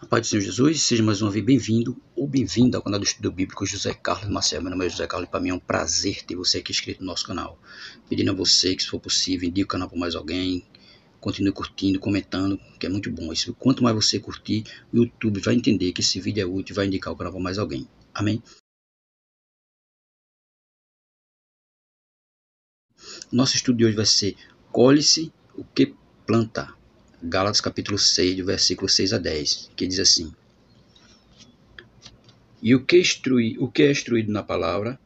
Pai do Senhor Jesus, seja mais uma vez bem-vindo ou bem-vinda ao canal do Estudo Bíblico José Carlos Maciel. Meu nome é José Carlos e para mim é um prazer ter você aqui inscrito no nosso canal. Pedindo a você que, se for possível, indique o canal para mais alguém, continue curtindo, comentando, que é muito bom. Isso, quanto mais você curtir, o YouTube vai entender que esse vídeo é útil e vai indicar o canal para mais alguém. Amém? Nosso estudo de hoje vai ser Colhe-se o que planta. Gálatas capítulo 6, do versículo 6 a 10, que diz assim: E o que é instruído na palavra,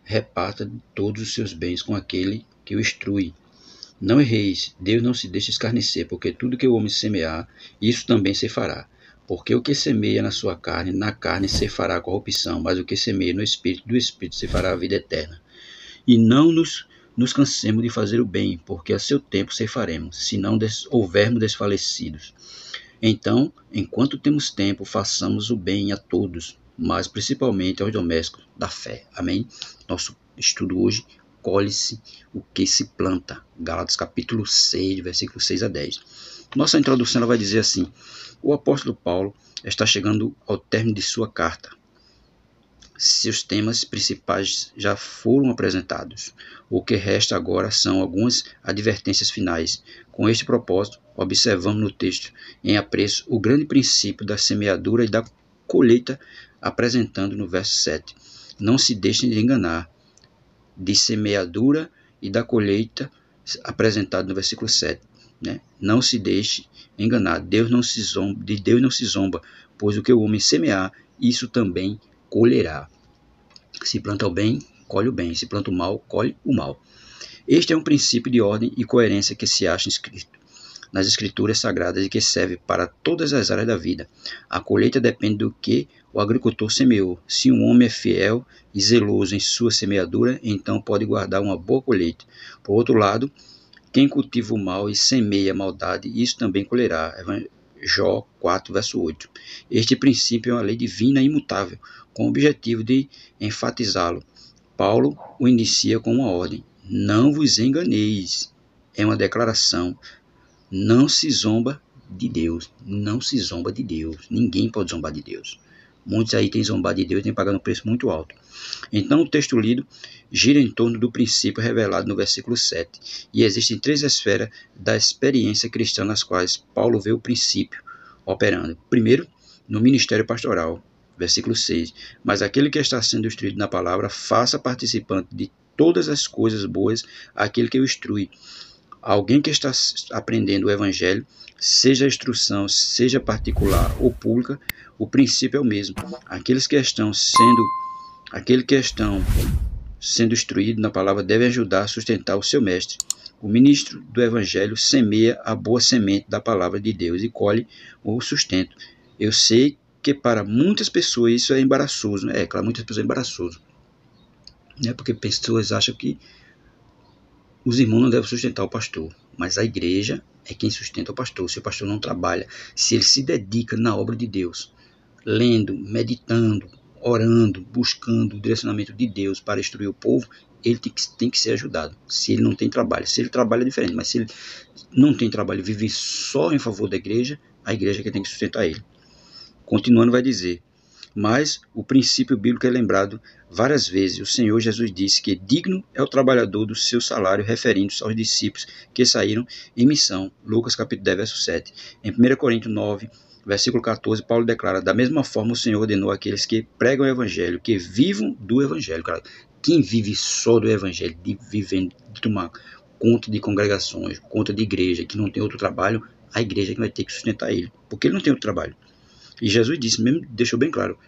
reparta todos os seus bens com aquele que o instrui. Não erreis, Deus não se deixa escarnecer, porque tudo que o homem semear, isso também se fará. Porque o que semeia na sua carne, na carne se fará a corrupção, mas o que semeia no Espírito, do Espírito se fará a vida eterna. E não nos cansemos de fazer o bem, porque a seu tempo ceifaremos, se não houvermos desfalecidos. Então, enquanto temos tempo, façamos o bem a todos, mas principalmente aos domésticos da fé. Amém? Nosso estudo hoje, colhe-se o que se planta. Gálatas capítulo 6, versículo 6 a 10. Nossa introdução ela vai dizer assim: o apóstolo Paulo está chegando ao término de sua carta. Seus temas principais já foram apresentados. O que resta agora são algumas advertências finais. Com este propósito, observamos no texto em apreço o grande princípio da semeadura e da colheita, apresentando no verso 7. Não se deixem de enganar, de semeadura e da colheita, apresentado no versículo 7. Né? Não se deixe enganar, de Deus não se zomba, pois o que o homem semear, isso também colherá. Se planta o bem, colhe o bem. Se planta o mal, colhe o mal. Este é um princípio de ordem e coerência que se acha escrito nas escrituras sagradas e que serve para todas as áreas da vida. A colheita depende do que o agricultor semeou. Se um homem é fiel e zeloso em sua semeadura, então pode guardar uma boa colheita. Por outro lado, quem cultiva o mal e semeia a maldade, isso também colherá. Jó 4, verso 8. Este princípio é uma lei divina e imutável, com o objetivo de enfatizá-lo. Paulo o inicia com uma ordem: não vos enganeis. É uma declaração. Não se zomba de Deus. Não se zomba de Deus. Ninguém pode zombar de Deus. Muitos aí têm zombado de Deus e têm pagado um preço muito alto. Então o texto lido gira em torno do princípio revelado no versículo 7. E existem três esferas da experiência cristã nas quais Paulo vê o princípio operando. Primeiro, no ministério pastoral, versículo 6. Mas aquele que está sendo instruído na palavra, faça participante de todas as coisas boas aquele que o instrui. Alguém que está aprendendo o evangelho, seja a instrução, seja particular ou pública, o princípio é o mesmo. Aqueles que estão sendo instruídos na palavra devem ajudar a sustentar o seu mestre. O ministro do evangelho semeia a boa semente da palavra de Deus e colhe o sustento. Eu sei que para muitas pessoas isso é embaraçoso, né? Claro, muitas pessoas é embaraçoso, né? Porque pessoas acham que os irmãos não devem sustentar o pastor, mas a igreja é quem sustenta o pastor. Se o pastor não trabalha, se ele se dedica na obra de Deus, lendo, meditando, orando, buscando o direcionamento de Deus para instruir o povo, ele tem que ser ajudado. Se ele não tem trabalho, se ele trabalha é diferente, mas se ele não tem trabalho e vive só em favor da igreja, a igreja é quem tem que sustentar ele. Continuando vai dizer: mas o princípio bíblico é lembrado várias vezes. O Senhor Jesus disse que digno é o trabalhador do seu salário, referindo-se aos discípulos que saíram em missão. Lucas capítulo 10, verso 7. Em 1 Coríntios 9, versículo 14, Paulo declara: da mesma forma o Senhor ordenou àqueles que pregam o evangelho, que vivam do evangelho. Cara, quem vive só do evangelho, de tomar conta de congregações, conta de igreja, que não tem outro trabalho, a igreja é que vai ter que sustentar ele, porque ele não tem outro trabalho. E Jesus disse, mesmo deixou bem claro: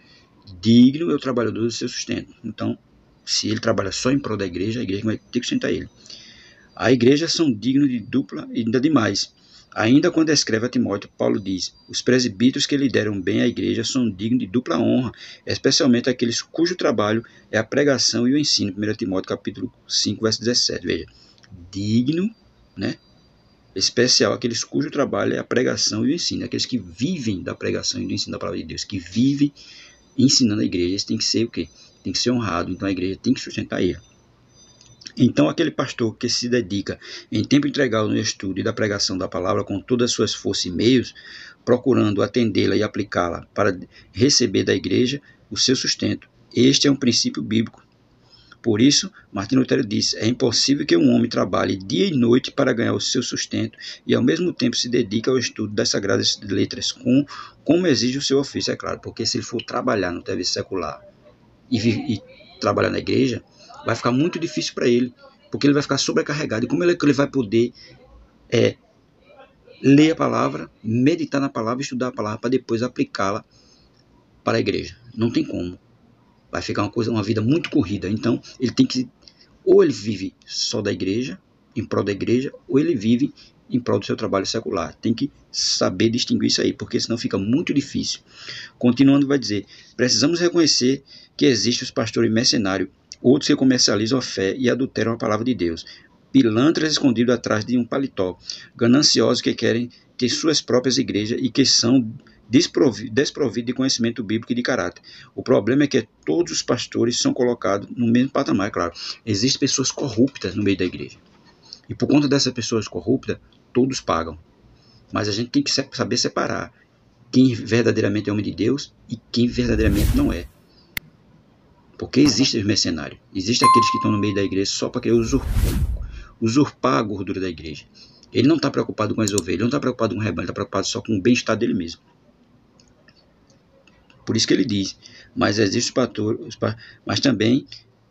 digno é o trabalhador do seu sustento. Então, se ele trabalha só em prol da igreja, a igreja vai ter que sustentar ele. A igreja são dignos de dupla e ainda demais. Ainda quando escreve a Timóteo, Paulo diz: os presbíteros que lideram bem a igreja são dignos de dupla honra, especialmente aqueles cujo trabalho é a pregação e o ensino. 1 Timóteo capítulo 5, verso 17. Veja, digno, né? Especial aqueles cujo trabalho é a pregação e o ensino, aqueles que vivem da pregação e do ensino da palavra de Deus, que vivem ensinando a igreja. Eles têm que ser o quê? Tem que ser honrado, então a igreja tem que sustentar ele. Então, aquele pastor que se dedica em tempo integral no estudo e da pregação da palavra com todas as suas forças e meios, procurando atendê-la e aplicá-la para receber da igreja o seu sustento. Este é um princípio bíblico. Por isso, Martinho Lutero disse: é impossível que um homem trabalhe dia e noite para ganhar o seu sustento e ao mesmo tempo se dedique ao estudo das sagradas letras, como exige o seu ofício, é claro, porque se ele for trabalhar no serviço secular e trabalhar na igreja, vai ficar muito difícil para ele, porque ele vai ficar sobrecarregado. E como ele vai poder ler a palavra, meditar na palavra, estudar a palavra para depois aplicá-la para a igreja? Não tem como. Vai ficar uma vida muito corrida. Então, ele tem que, ou ele vive só da igreja, em prol da igreja, ou ele vive em prol do seu trabalho secular. Tem que saber distinguir isso aí, porque senão fica muito difícil. Continuando, vai dizer: precisamos reconhecer que existem os pastores mercenários, outros que comercializam a fé e adulteram a palavra de Deus, pilantras escondidos atrás de um paletó, gananciosos que querem ter suas próprias igrejas e que são desprovido de conhecimento bíblico e de caráter. O problema é que todos os pastores são colocados no mesmo patamar, é claro. Existem pessoas corruptas no meio da igreja. E por conta dessas pessoas corruptas, todos pagam. Mas a gente tem que saber separar quem verdadeiramente é homem de Deus e quem verdadeiramente não é. Porque existem os mercenários. Existem aqueles que estão no meio da igreja só para querer usurpar a gordura da igreja. Ele não está preocupado com as ovelhas, ele não está preocupado com o rebanho, ele está preocupado só com o bem-estar dele mesmo. Por isso que ele diz: mas também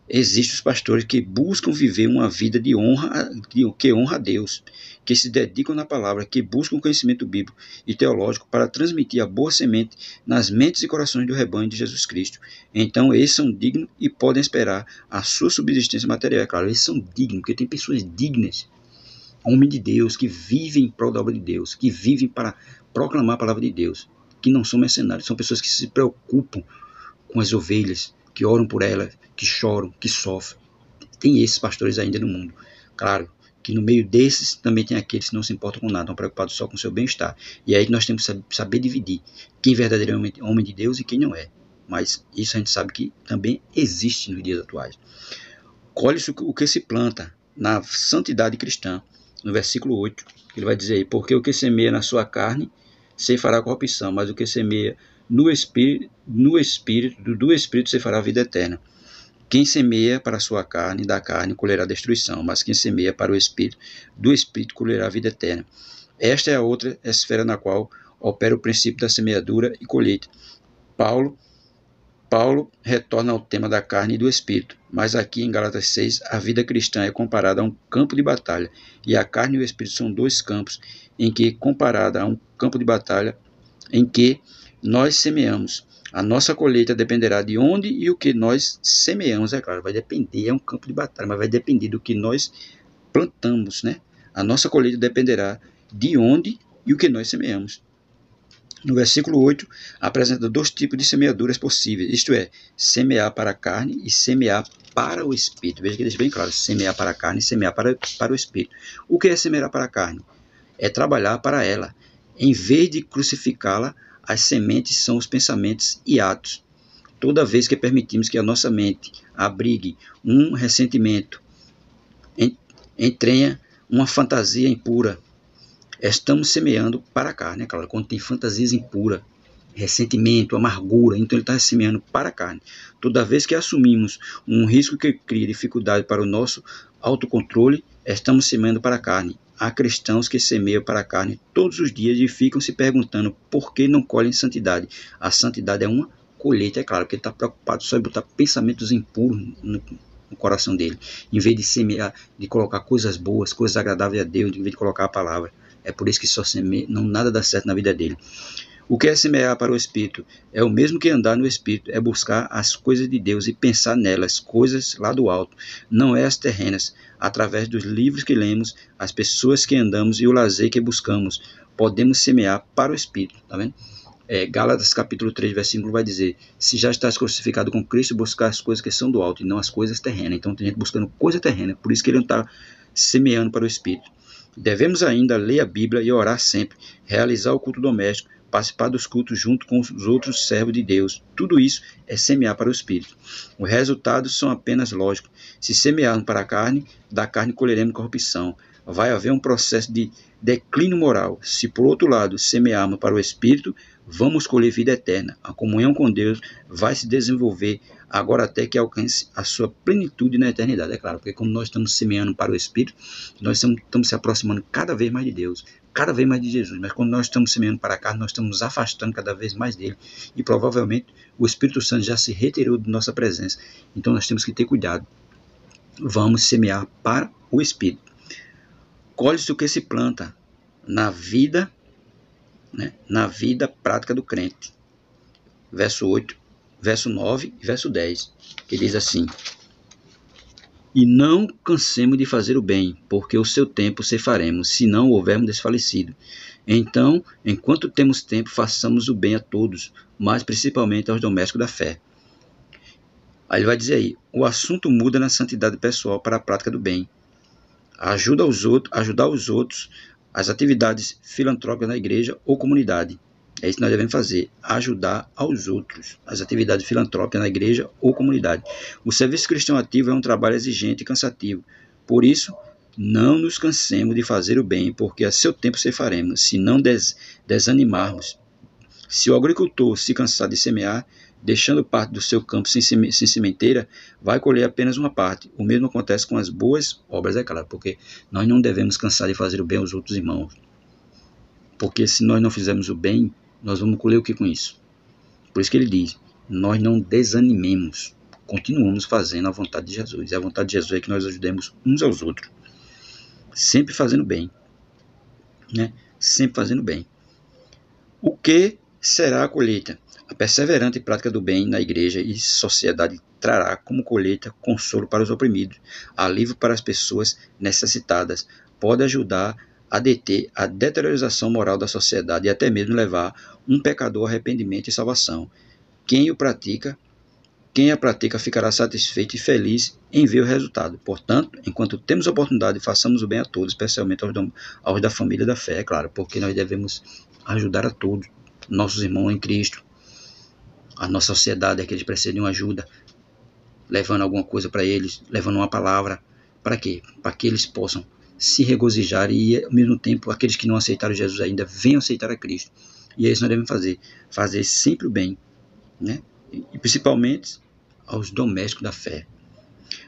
existem os pastores que buscam viver uma vida de honra, que honra a Deus, que se dedicam na palavra, que buscam conhecimento bíblico e teológico para transmitir a boa semente nas mentes e corações do rebanho de Jesus Cristo. Então, esses são dignos e podem esperar a sua subsistência material. É claro, eles são dignos, porque tem pessoas dignas, homens de Deus, que vivem em prol da obra de Deus, que vivem para proclamar a palavra de Deus, que não são mercenários, são pessoas que se preocupam com as ovelhas, que oram por elas, que choram, que sofrem. Tem esses pastores ainda no mundo. Claro que no meio desses também tem aqueles que não se importam com nada, estão preocupados só com o seu bem-estar. E é aí que nós temos que saber dividir quem verdadeiramente é homem de Deus e quem não é. Mas isso a gente sabe que também existe nos dias atuais. Colhe-se o que se planta na santidade cristã, no versículo 8, ele vai dizer aí: porque o que semeia na sua carne se fará corrupção, mas o que semeia do Espírito se fará vida eterna. Quem semeia para a sua carne, da carne colherá destruição, mas quem semeia para o Espírito, do Espírito colherá vida eterna. Esta é a outra esfera na qual opera o princípio da semeadura e colheita. Paulo retorna ao tema da carne e do Espírito, mas aqui em Gálatas 6, a vida cristã é comparada a um campo de batalha, e a carne e o Espírito são dois campos, em que, comparada a um campo de batalha, em que nós semeamos. A nossa colheita dependerá de onde e o que nós semeamos, é claro, vai depender, é um campo de batalha, mas vai depender do que nós plantamos, né? A nossa colheita dependerá de onde e o que nós semeamos. No versículo 8, apresenta dois tipos de semeaduras possíveis, isto é, semear para a carne e semear para o Espírito. Veja que deixa bem claro: semear para a carne e semear para o Espírito. O que é semear para a carne? É trabalhar para ela. Em vez de crucificá-la, as sementes são os pensamentos e atos. Toda vez que permitimos que a nossa mente abrigue um ressentimento, entrenha uma fantasia impura, estamos semeando para a carne. É claro, quando tem fantasias impuras, ressentimento, amargura, então ele está semeando para a carne. Toda vez que assumimos um risco que cria dificuldade para o nosso autocontrole, estamos semeando para a carne. Há cristãos que semeiam para a carne todos os dias e ficam se perguntando por que não colhem santidade. A santidade é uma colheita, é claro, porque ele está preocupado só em botar pensamentos impuros no coração dele, em vez de semear, de colocar coisas boas, coisas agradáveis a Deus, em vez de colocar a palavra. É por isso que só semeia, nada dá certo na vida dele. O que é semear para o Espírito? É o mesmo que andar no Espírito, é buscar as coisas de Deus e pensar nelas, coisas lá do alto, não é as terrenas. Através dos livros que lemos, as pessoas que andamos e o lazer que buscamos, podemos semear para o Espírito, tá vendo? Gálatas capítulo 3, versículo vai dizer: se já estás crucificado com Cristo, buscar as coisas que são do alto e não as coisas terrenas. Então tem gente buscando coisa terrena, por isso que ele não está semeando para o Espírito. Devemos ainda ler a Bíblia e orar sempre, realizar o culto doméstico, participar dos cultos junto com os outros servos de Deus. Tudo isso é semear para o Espírito. Os resultados são apenas lógicos. Se semearmos para a carne, da carne colheremos corrupção. Vai haver um processo de declínio moral. Se, por outro lado, semearmos para o Espírito, vamos colher vida eterna. A comunhão com Deus vai se desenvolver agora até que alcance a sua plenitude na eternidade. É claro, porque quando nós estamos semeando para o Espírito, nós estamos se aproximando cada vez mais de Deus, cada vez mais de Jesus. Mas quando nós estamos semeando para a carne, nós estamos nos afastando cada vez mais dele. E provavelmente o Espírito Santo já se retirou de nossa presença. Então nós temos que ter cuidado. Vamos semear para o Espírito. Colhe-se o que se planta na vida, né, na vida prática do crente. Verso 8, verso 9 e verso 10, que diz assim: E não cansemos de fazer o bem, porque o seu tempo ceifaremos, se não houvermos desfalecido. Então, enquanto temos tempo, façamos o bem a todos, mas principalmente aos domésticos da fé. Aí ele vai dizer aí, o assunto muda na santidade pessoal para a prática do bem. Ajudar os outros, as atividades filantrópicas na igreja ou comunidade. É isso que nós devemos fazer, ajudar aos outros, as atividades filantrópicas na igreja ou comunidade. O serviço cristão ativo é um trabalho exigente e cansativo. Por isso, não nos cansemos de fazer o bem, porque a seu tempo ceifaremos, se não desanimarmos. Se o agricultor se cansar de semear, deixando parte do seu campo sem sementeira, vai colher apenas uma parte. O mesmo acontece com as boas obras, é claro, porque nós não devemos cansar de fazer o bem aos outros irmãos. Porque se nós não fizermos o bem, nós vamos colher o que com isso? Por isso que ele diz, nós não desanimemos, continuamos fazendo a vontade de Jesus. E a vontade de Jesus é que nós ajudemos uns aos outros, sempre fazendo bem, né? Sempre fazendo bem. O que será a colheita? A perseverante prática do bem na igreja e sociedade trará como colheita consolo para os oprimidos, alívio para as pessoas necessitadas, pode ajudar a deter a deterioração moral da sociedade e até mesmo levar um pecador ao arrependimento e salvação. Quem a pratica ficará satisfeito e feliz em ver o resultado. Portanto, enquanto temos oportunidade, façamos o bem a todos, especialmente aos da família da fé, é claro, porque nós devemos ajudar a todos, nossos irmãos em Cristo, a nossa sociedade, é que eles precisam de uma ajuda, levando alguma coisa para eles, levando uma palavra. Para quê? Para que eles possam se regozijar e, ao mesmo tempo, aqueles que não aceitaram Jesus ainda venham aceitar a Cristo. E é isso que nós devemos fazer sempre o bem, né? E principalmente aos domésticos da fé.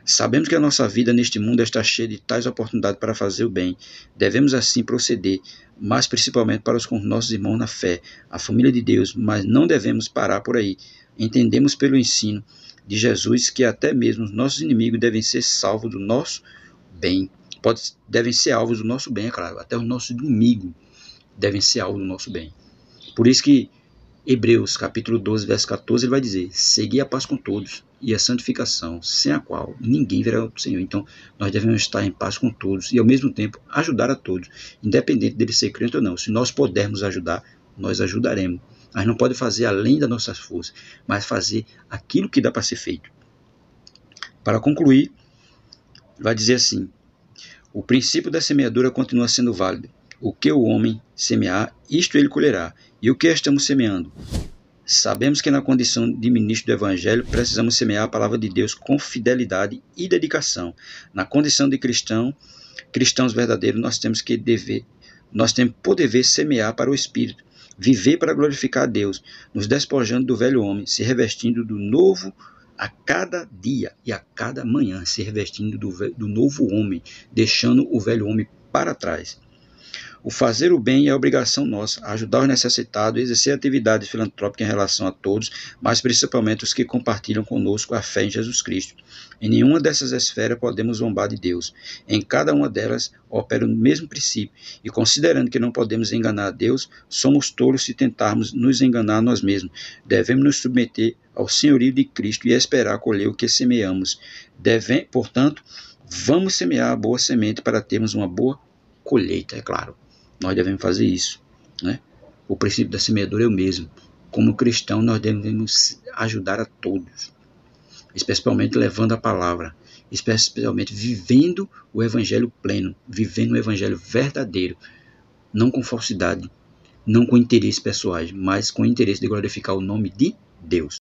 Sabemos que a nossa vida neste mundo está cheia de tais oportunidades para fazer o bem. Devemos assim proceder, mas principalmente para os nossos irmãos na fé, a família de Deus, mas não devemos parar por aí. Entendemos pelo ensino de Jesus que até mesmo os nossos inimigos devem ser salvos do nosso bem. Devem ser alvos do nosso bem, é claro. Até os nossos inimigos devem ser alvos do nosso bem. Por isso que Hebreus capítulo 12, verso 14, ele vai dizer: segui a paz com todos e a santificação, sem a qual ninguém verá o Senhor. Então, nós devemos estar em paz com todos e, ao mesmo tempo, ajudar a todos, independente dele ser crente ou não. Se nós pudermos ajudar, nós ajudaremos. Mas não pode fazer além das nossas forças, mas fazer aquilo que dá para ser feito. Para concluir, vai dizer assim: o princípio da semeadura continua sendo válido. O que o homem semear, isto ele colherá. E o que estamos semeando? Sabemos que na condição de ministro do Evangelho, precisamos semear a palavra de Deus com fidelidade e dedicação. Na condição de cristãos verdadeiros, nós temos por dever semear para o Espírito, viver para glorificar a Deus, nos despojando do velho homem, se revestindo do novo a cada dia e a cada manhã, se revestindo do novo homem, deixando o velho homem para trás. O fazer o bem é obrigação nossa, ajudar os necessitados, exercer atividades filantrópicas em relação a todos, mas principalmente os que compartilham conosco a fé em Jesus Cristo. Em nenhuma dessas esferas podemos zombar de Deus. Em cada uma delas opera o mesmo princípio, e considerando que não podemos enganar a Deus, somos tolos se tentarmos nos enganar a nós mesmos. Devemos nos submeter ao senhorio de Cristo e esperar colher o que semeamos. Portanto, vamos semear a boa semente para termos uma boa colheita, é claro. Nós devemos fazer isso, né? O princípio da semeadura é o mesmo. Como cristão, nós devemos ajudar a todos, especialmente levando a palavra, especialmente vivendo o evangelho pleno, vivendo o evangelho verdadeiro, não com falsidade, não com interesses pessoais, mas com o interesse de glorificar o nome de Deus.